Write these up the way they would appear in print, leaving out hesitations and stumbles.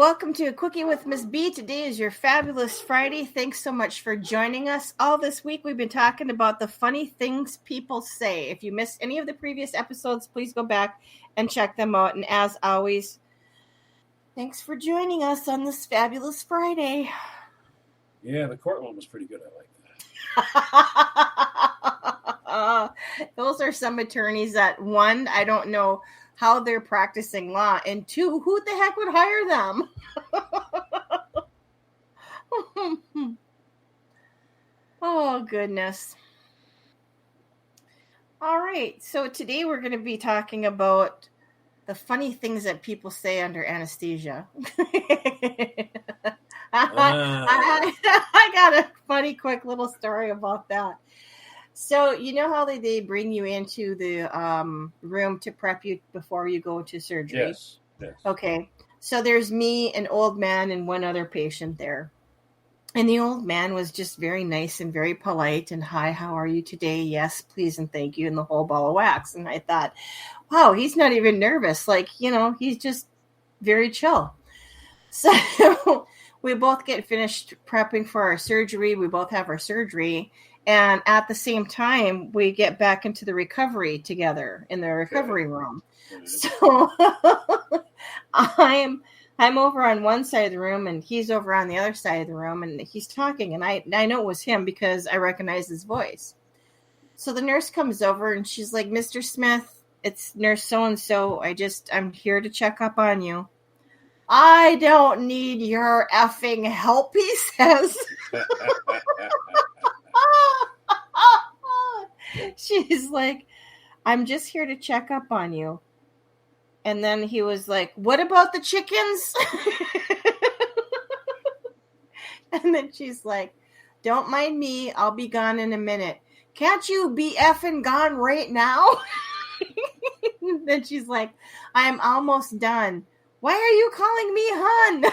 Welcome to Quickie with Miss B. Today is your fabulous Friday. Thanks so much for joining us. All this week we've been talking about the funny things people say. If you missed any of the previous episodes, please go back and check them out. And as always, thanks for joining us on this fabulous Friday. Yeah, the court one was pretty good. I like that. Those are some attorneys that, one, I don't know how they're practicing law, and two, who the heck would hire them? Oh, goodness. All right, so today we're going to be talking about the funny things that people say under anesthesia. I got a funny, quick little story about that. So, you know how they bring you into the room to prep you before you go to surgery? Yes. Okay. So there's me, an old man, and one other patient there. And the old man was just very nice and very polite. And, hi, how are you today? Yes, please, and thank you, and the whole ball of wax. And I thought, wow, he's not even nervous. Like, he's just very chill. So we both get finished prepping for our surgery. We both have our surgery. And at the same time, we get back into the recovery together in the recovery room. So I'm over on one side of the room and he's over on the other side of the room, and he's talking, and I know it was him because I recognize his voice. So the nurse comes over and she's like, Mr. Smith, it's nurse so-and-so. I'm here to check up on you. I don't need your effing help, he says. She's like, I'm just here to check up on you. And then he was like, what about the chickens? And then she's like, don't mind me. I'll be gone in a minute. Can't you be effing gone right now? Then she's like, I'm almost done. Why are you calling me hun?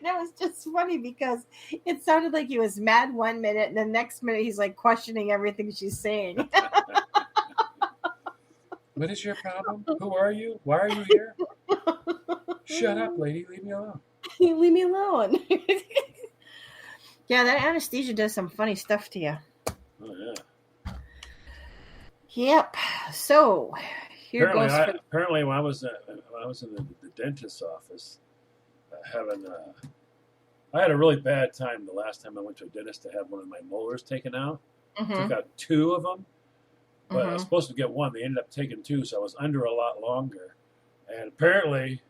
It was just funny because it sounded like he was mad 1 minute, and the next minute he's like questioning everything she's saying. What is your problem? Who are you? Why are you here? Shut up, lady. Leave me alone. Leave me alone. Yeah, that anesthesia does some funny stuff to you. Oh, yeah. Yep. So here apparently, when I was in the dentist's office, I had a really bad time the last time I went to a dentist to have one of my molars taken out. Mm-hmm. Took out two of them, but I was supposed to get one. They ended up taking two, so I was under a lot longer. And apparently,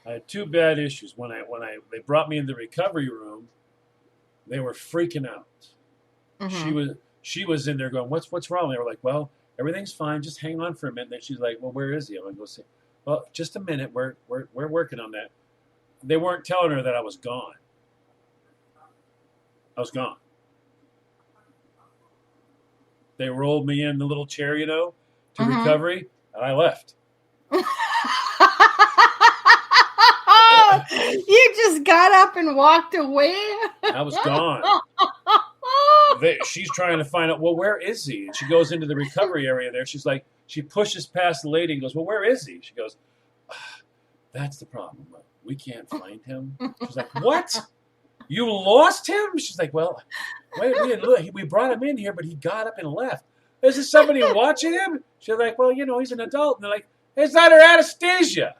I had two bad issues. When they brought me in the recovery room, they were freaking out. Mm-hmm. She was in there going, "What's wrong?" They were like, "Well, everything's fine. Just hang on for a minute." And then she's like, "Well, where is he?" I'm going to go see. "Well, just a minute. We're working on that." They weren't telling her that I was gone. I was gone. They rolled me in the little chair, to recovery, and I left. You just got up and walked away? I was gone. She's trying to find out, well, where is he? And she goes into the recovery area there. She's like, she pushes past the lady and goes, well, where is he? She goes, that's the problem. We can't find him. She's like, what? You lost him? She's like, well, wait, we brought him in here, but he got up and left. Is there somebody watching him? She's like, well, he's an adult. And they're like, it's under anesthesia.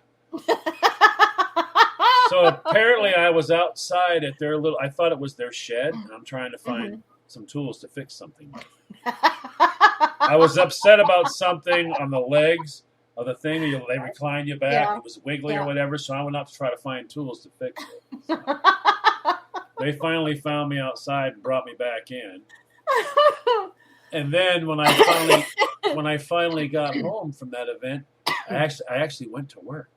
So apparently I was outside at their I thought it was their shed, and I'm trying to find some tools to fix something. I was upset about something on the legs of the thing. They recline you back. Yeah. It was wiggly or whatever, so I went up to try to find tools to fix it. So they finally found me outside and brought me back in. And then when I finally got home from that event, I actually went to work.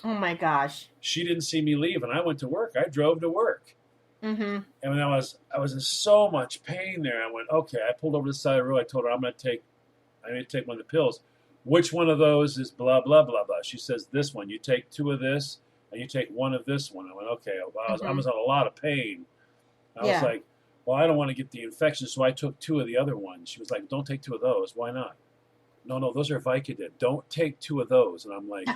Oh my gosh! She didn't see me leave, and I went to work. I drove to work, and when I was in so much pain there. I went, okay. I pulled over to the side of the road. I told her I need to take one of the pills. Which one of those is blah blah blah blah? She says this one. You take two of this, and you take one of this one. I went, okay. Well, I was in a lot of pain. I was like, well, I don't want to get the infection, so I took two of the other ones. She was like, don't take two of those. Why not? no, those are Vicodin. Don't take 2 of those. And I'm like,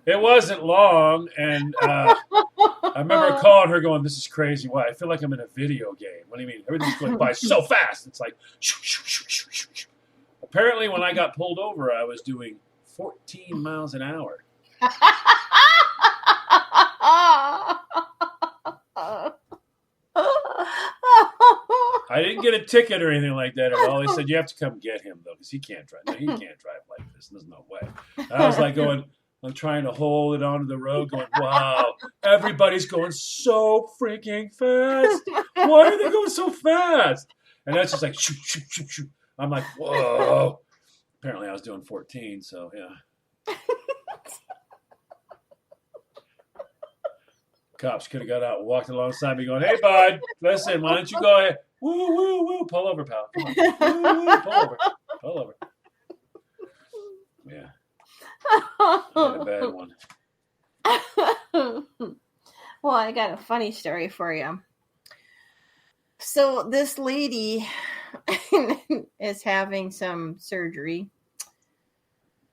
it wasn't long. And I remember calling her going, this is crazy. Why? I feel like I'm in a video game. What do you mean? Everything's going by so fast. It's like, shoo, shoo, shoo, shoo, shoo, shoo. Apparently, when I got pulled over, I was doing 14 miles an hour. I didn't get a ticket or anything like that at all. They said, you have to come get him, though, because he can't drive. No, he can't drive like this. There's no way. I was like going, I'm trying to hold it onto the road going, wow, everybody's going so freaking fast. Why are they going so fast? And that's just like, shoot, shoot, shoot, shoot. I'm like, whoa. Apparently I was doing 14, so yeah. Cops could have got out and walked alongside me going, hey, bud, listen, why don't you go ahead? Woo, woo, woo. Pull over, pal. Come on. Woo, woo, pull over. Pull over. Yeah. I had a bad one. Well, I got a funny story for you. So this lady is having some surgery.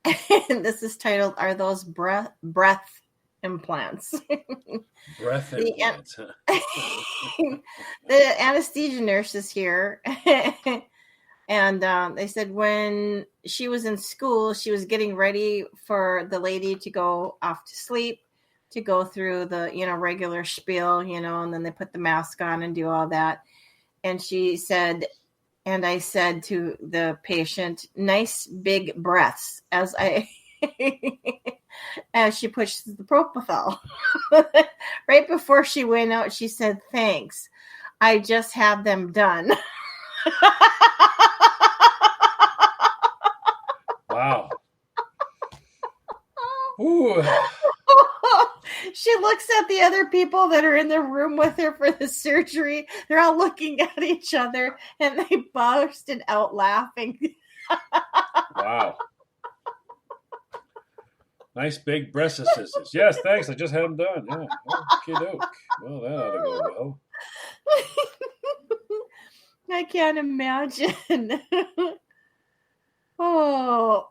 And this is titled, Are Those Breath Implants? Breath implants. The anesthesia nurse is here. And they said when she was in school, she was getting ready for the lady to go off to sleep, to go through the, regular spiel, and then they put the mask on and do all that. And she said, and I said to the patient, nice big breaths as she pushed the propofol. Right before she went out, she said, thanks. I just had them done. Wow. Ooh. She looks at the other people that are in the room with her for the surgery. They're all looking at each other, and they bursted out laughing. Wow. Nice big breast assistance. Yes, thanks. I just had them done. Yeah. Okey-doke. Well, that ought to go well. I can't imagine. Oh.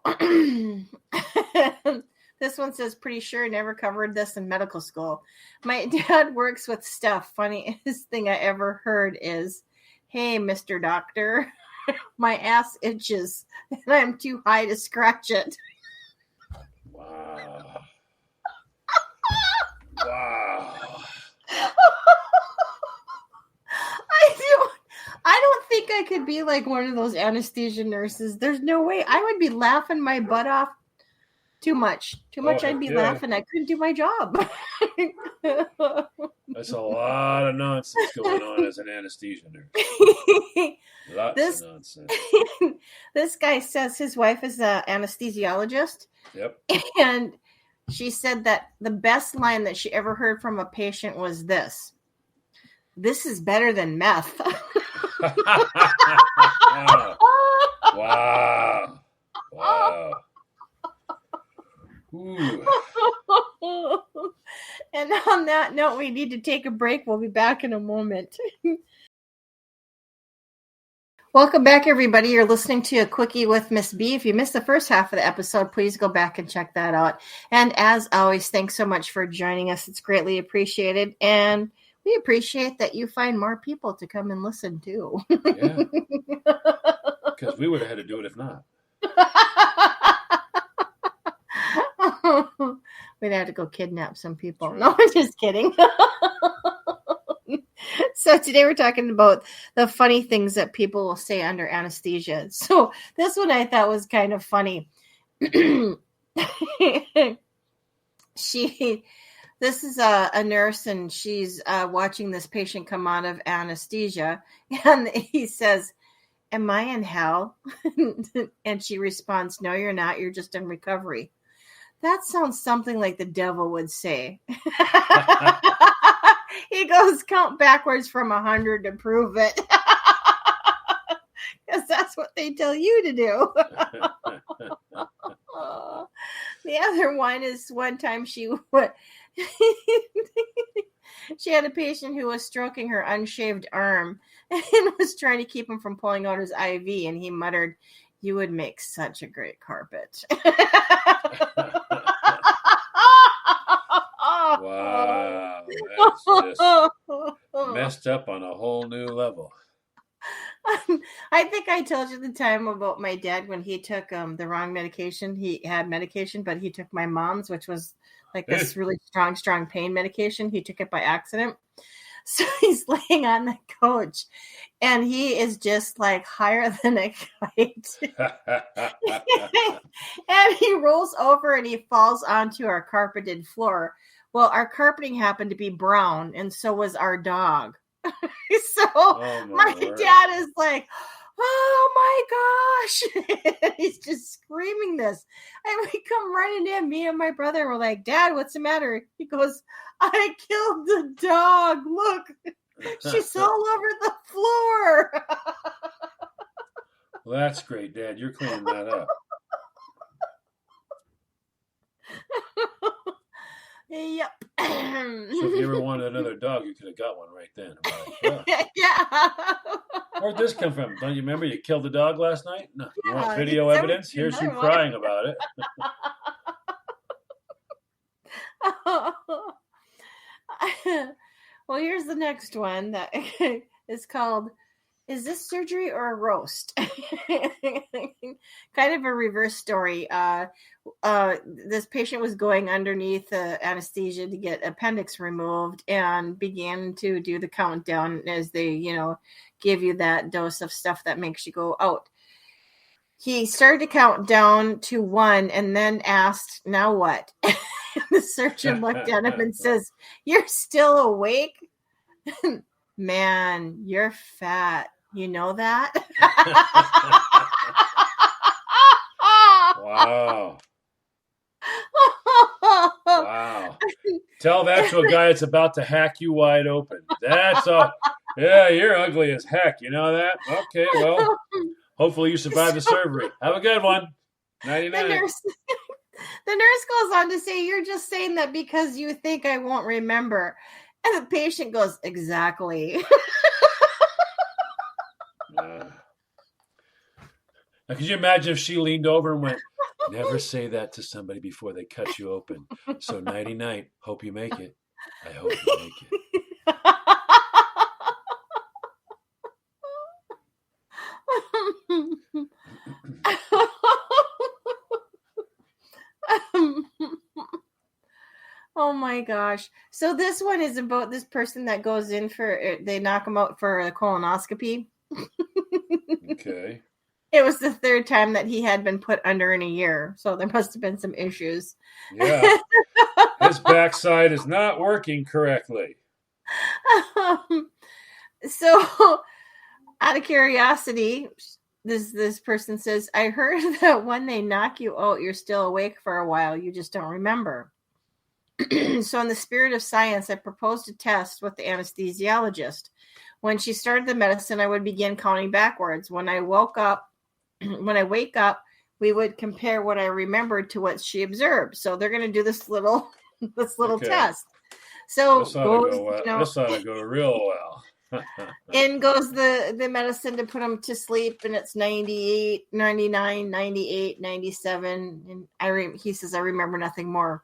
This one says, pretty sure never covered this in medical school. My dad works with stuff. Funniest thing I ever heard is, hey, Mr. Doctor, my ass itches and I'm too high to scratch it. Wow. Wow. I don't think I could be like one of those anesthesia nurses. There's no way. I would be laughing my butt off. Too much. I'd be laughing. I couldn't do my job. That's a lot of nonsense going on as an anesthesia nurse. Lots of nonsense. This guy says his wife is an anesthesiologist. Yep. And she said that the best line that she ever heard from a patient was this. This is better than meth. Wow. Wow. Ooh. And on that note, we need to take a break. We'll be back in a moment. Welcome back, everybody. You're listening to A Quickie with Miss B. If you missed the first half of the episode, please go back and check that out. And as always, thanks so much for joining us. It's greatly appreciated. And we appreciate that you find more people to come and listen too. Yeah. Because we would have had to do it if not. We'd have to go kidnap some people. No, I'm just kidding. So today we're talking about the funny things that people will say under anesthesia. So this one I thought was kind of funny. This is a nurse, and she's watching this patient come out of anesthesia, and he says, am I in hell? And she responds, no, you're not. You're just in recovery. That sounds something like the devil would say. He goes, count backwards from 100 to prove it. Because that's what they tell you to do. The other one is one time she She had a patient who was stroking her unshaved arm and was trying to keep him from pulling out his IV, and he muttered, "You would make such a great carpet." Wow, that's just messed up on a whole new level. I think I told you the time about my dad when he took the wrong medication. He had medication, but he took my mom's, which was like this really strong pain medication. He took it by accident. So he's laying on the couch and he is just like higher than a kite. And he rolls over and he falls onto our carpeted floor. Well, our carpeting happened to be brown, and so was our dog. So my dad is like, "Oh my gosh." He's just screaming this. And we come running in, me and my brother were like, "Dad, what's the matter?" He goes, "I killed the dog. Look, she's all over the floor." Well, that's great, Dad. You're cleaning that up. Yep. So if you ever wanted another dog, you could have got one right then. Like, oh. Yeah. Where'd this come from? Don't you remember you killed the dog last night? No. You want video evidence? Here's you crying about it. Well, here's the next one that is called, "Is this surgery or a roast?" Kind of a reverse story. This patient was going underneath anesthesia to get appendix removed and began to do the countdown as they, give you that dose of stuff that makes you go out. He started to count down to 1 and then asked, "Now what?" The surgeon looked at him and says, "You're still awake? Man, you're fat. You know that?" Wow. Wow. Tell that to a guy that's about to hack you wide open. That's all. Yeah, you're ugly as heck. You know that? Okay, well, hopefully you survive the surgery. Have a good one. 99. The nurse goes on to say, "You're just saying that because you think I won't remember." And the patient goes, "Exactly." Now, could you imagine if she leaned over and went, "Never say that to somebody before they cut you open. So nighty night. Hope you make it. I hope you make it." Oh my gosh. So this one is about this person that goes in they knock him out for a colonoscopy. Okay. It was the 3rd time that he had been put under in a year. So there must have been some issues. Yeah. His backside is not working correctly. So out of curiosity, this person says, "I heard that when they knock you out, you're still awake for a while. You just don't remember." So in the spirit of science, I proposed a test with the anesthesiologist. When she started the medicine, I would begin counting backwards. When I wake up, we would compare what I remembered to what she observed. So they're going to do this little test. So this ought to go real well. In goes the medicine to put him to sleep, and it's 98, 99, 98, 97. And he says, "I remember nothing more."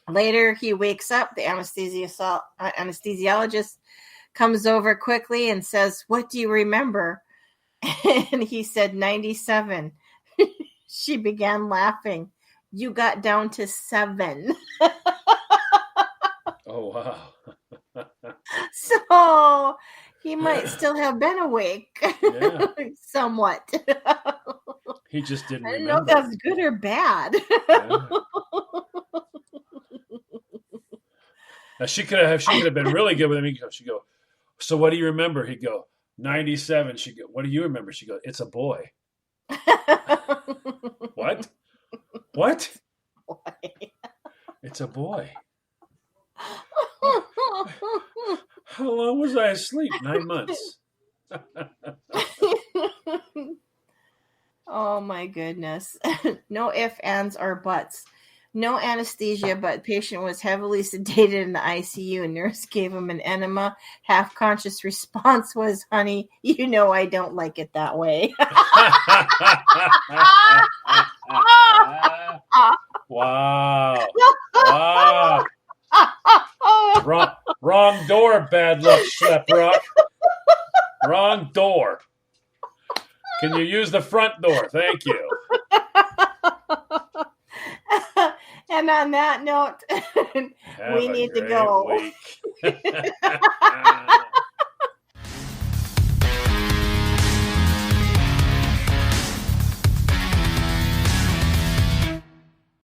Later, he wakes up. The anesthesiologist comes over quickly and says, "What do you remember?" And he said, 97. She began laughing. "You got down to 7. Oh, wow. So he might still have been awake. Yeah. Somewhat. He just didn't remember. I don't know if that's good or bad. Yeah. Now she could have been really good with him. She'd go, "So what do you remember?" He'd go, 97. She'd go, "What do you remember?" She'd go, "It's a boy." What? What? Boy. It's a boy. How long was I asleep? 9 months. Oh my goodness. No ifs, ands, or buts. No anesthesia, but patient was heavily sedated in the ICU, and nurse gave him an enema. Half-conscious response was, honey, you know I don't like it that way. Wow. Wow. Wrong door, bad luck, Schleprock. Wrong door. Can you use the front door? Thank you. And on that note, we need to go.